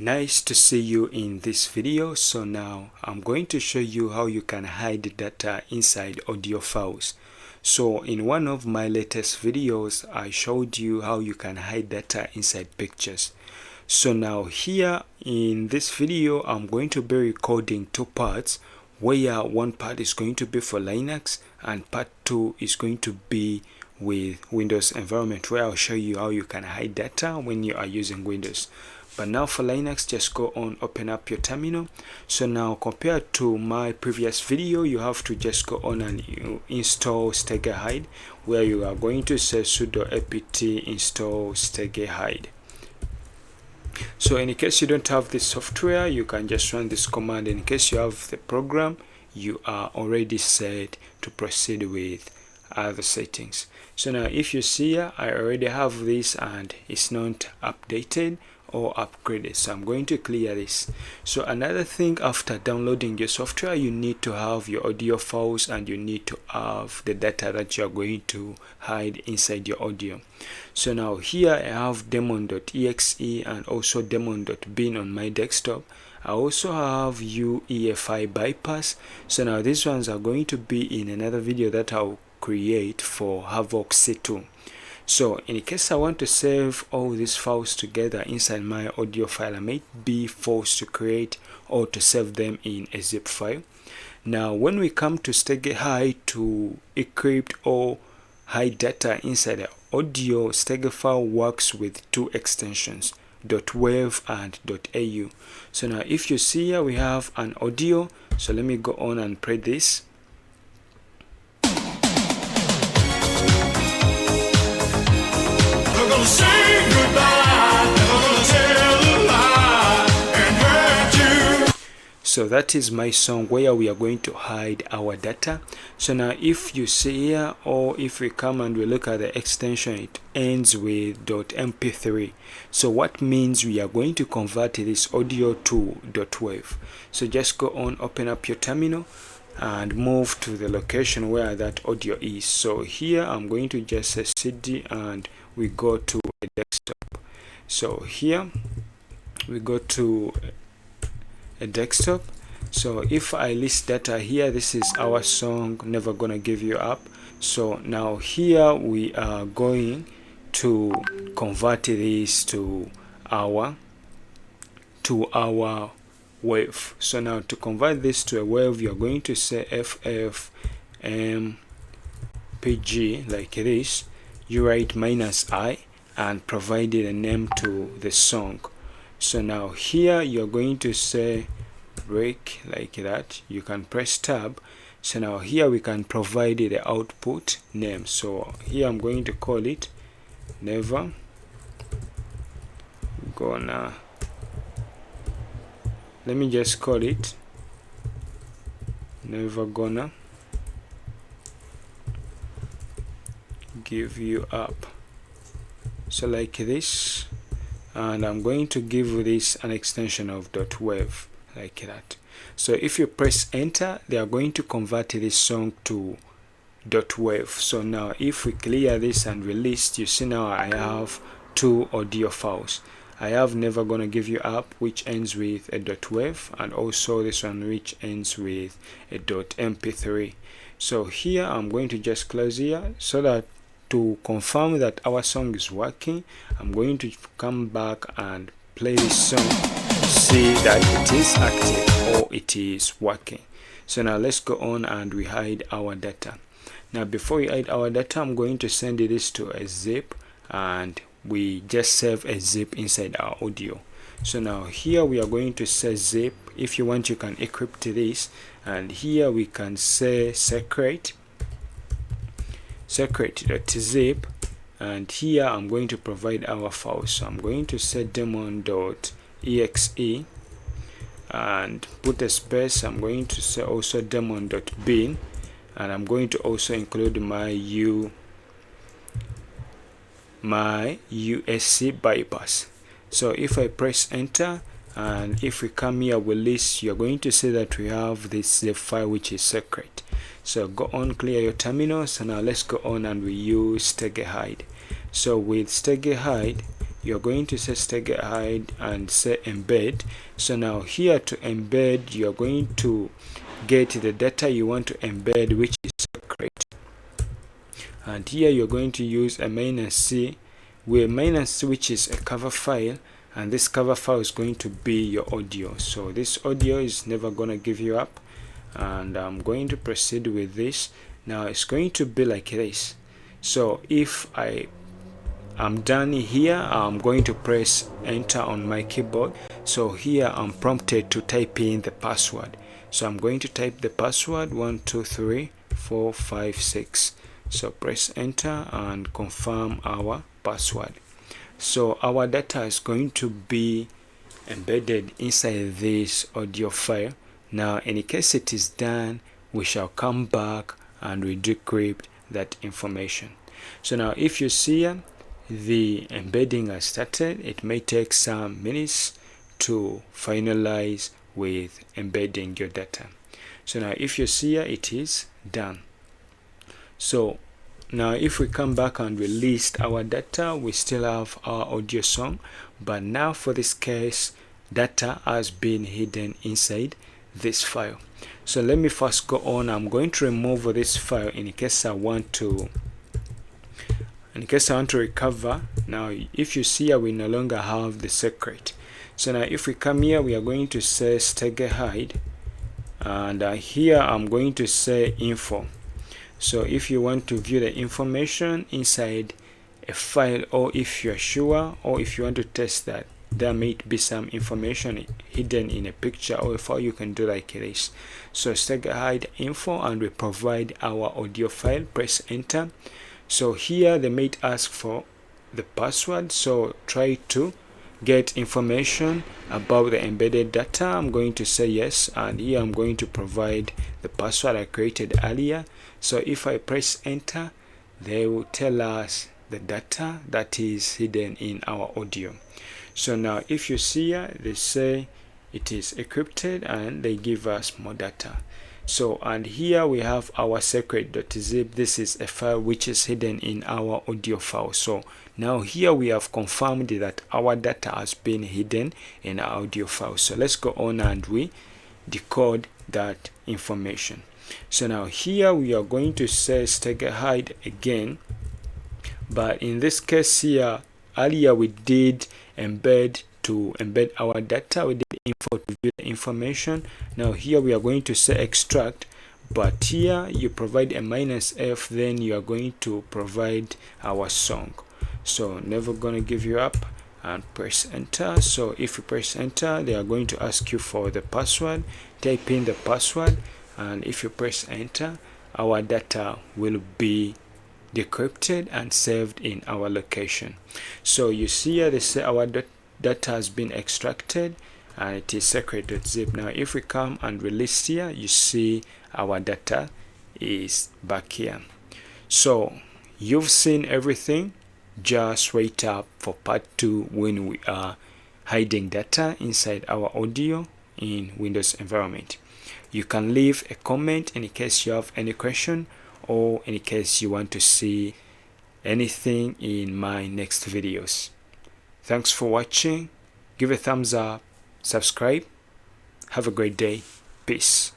Nice to see you in this video. So now I'm going to show you how you can hide data inside audio files. So in one of my latest videos I showed you how you can hide data inside pictures. So now here in this video I'm going to be recording two parts, where one part is going to be for Linux and part 2 is going to be with Windows environment, where I'll show you how you can hide data when you are using Windows. But now for Linux, just go on, open up your terminal. So now compared to my previous video, you have to just go on and you install steghide, where you are going to say sudo apt install steghide. So in case you don't have this software, you can just run this command. In case you have the program, you are already set to proceed with other settings. So now if you see here, I already have this and it's not updated or upgraded, so I'm going to clear this. So another thing, after downloading your software, you need to have your audio files and you need to have the data that you are going to hide inside your audio. So now here I have demon.exe and also demon.bin on my desktop. I also have UEFI bypass. So now these ones are going to be in another video that I'll create for Havoc C2. So in case I want to save all these files together inside my audio file, I may be forced to create or to save them in a zip file. Now when we come to steghide to encrypt or hide data inside the audio, steghide works with two extensions, .wav and .au. So now if you see here, we have an audio. So let me go on and play this. So that is my song where we are going to hide our data. So now if you see here, or if we come and we look at the extension, it ends with .mp3. so what means we are going to convert this audio to .wav. So just go on, open up your terminal and move to the location where that audio is. So here I'm going to just say cd and we go to a desktop. So here we go to a desktop. So if I list data here, this is our song Never Gonna Give You Up. So now here we are going to convert this to our wave. So now to convert this to a wave, you're going to say ffmpg like this. You write -i and provide a name to the song. So now here you're going to say break like that. You can press tab. So now here we can provide the output name. So here I'm going to call it never gonna, let me just call it never gonna give you up. So like this, and I'm going to give this an extension of .wav like that. So if you press enter, they are going to convert this song to .wav. So now if we clear this and release, you see now I have two audio files. I have Never Gonna Give You Up, which ends with a .wav, and also this one which ends with a .mp3. So here I'm going to just close here, so that to confirm that our song is working, I'm going to come back and play this song, see that it is active or it is working. So now let's go on and we hide our data. Now before we hide our data, I'm going to send this to a zip and we just save a zip inside our audio. So now here we are going to say zip. If you want, you can encrypt this, and here we can say secret.zip, and here I'm going to provide our file. So I'm going to say demon.exe and put a space. I'm going to say also demon.bin, and I'm going to also include my USC bypass. So if I press enter and if we come here with list, you're going to see that we have this zip file which is secret. So go on, clear your terminal. So now let's go on and we use steghide. So with steghide, you're going to say steghide and say embed. So now here to embed, you're going to get the data you want to embed, which is secret, and here you're going to use a -c, where -c, which is a cover file, and this cover file is going to be your audio. So this audio is never gonna give you up, and I'm going to proceed with this. Now it's going to be like this. So if I'm done here, I'm going to press enter on my keyboard. So here I'm prompted to type in the password. So I'm going to type the password 1 2 3 4 5 6. So press enter and confirm our password. So our data is going to be embedded inside this audio file. Now in case it is done, we shall come back and we decrypt that information. So now if you see the embedding has started, it may take some minutes to finalize with embedding your data. So now if you see it is done. So now if we come back and we list our data, we still have our audio song, but now for this case, data has been hidden inside this file. So let me first go on. I'm going to remove this file in case I want to recover. Now if you see, we no longer have the secret. So now if we come here, we are going to say steghide, and here I'm going to say info. So if you want to view the information inside a file, or if you're sure, or if you want to test that there might be some information hidden in a picture or a file, you can do like this. So steghide info, and we provide our audio file. Press enter. So here they might ask for the password, so try to get information about the embedded data. I'm going to say yes, and here I'm going to provide the password I created earlier. So if I press enter, they will tell us the data that is hidden in our audio. So now if you see here, they say it is encrypted and they give us more data. So, and here we have our secret.zip. This is a file which is hidden in our audio file. So now here we have confirmed that our data has been hidden in our audio file. So let's go on and we decode that information. So now here we are going to say steghide again, but in this case here, earlier we did embed to embed our data. We did info to view the information. Now here we are going to say extract, but here you provide a -f, then you are going to provide our song. So never gonna give you up, and press enter. So if you press enter, they are going to ask you for the password. Type in the password, and if you press enter, our data will be decrypted and saved in our location. So you see here they say our data has been extracted and it is secret.zip. Now if we come and release here, you see our data is back here. So you've seen everything. Just wait up for part 2 when we are hiding data inside our audio in Windows environment. You can leave a comment in case you have any question, or in case you want to see anything in my next videos. Thanks for watching. Give a thumbs up, subscribe. Have a great day. Peace.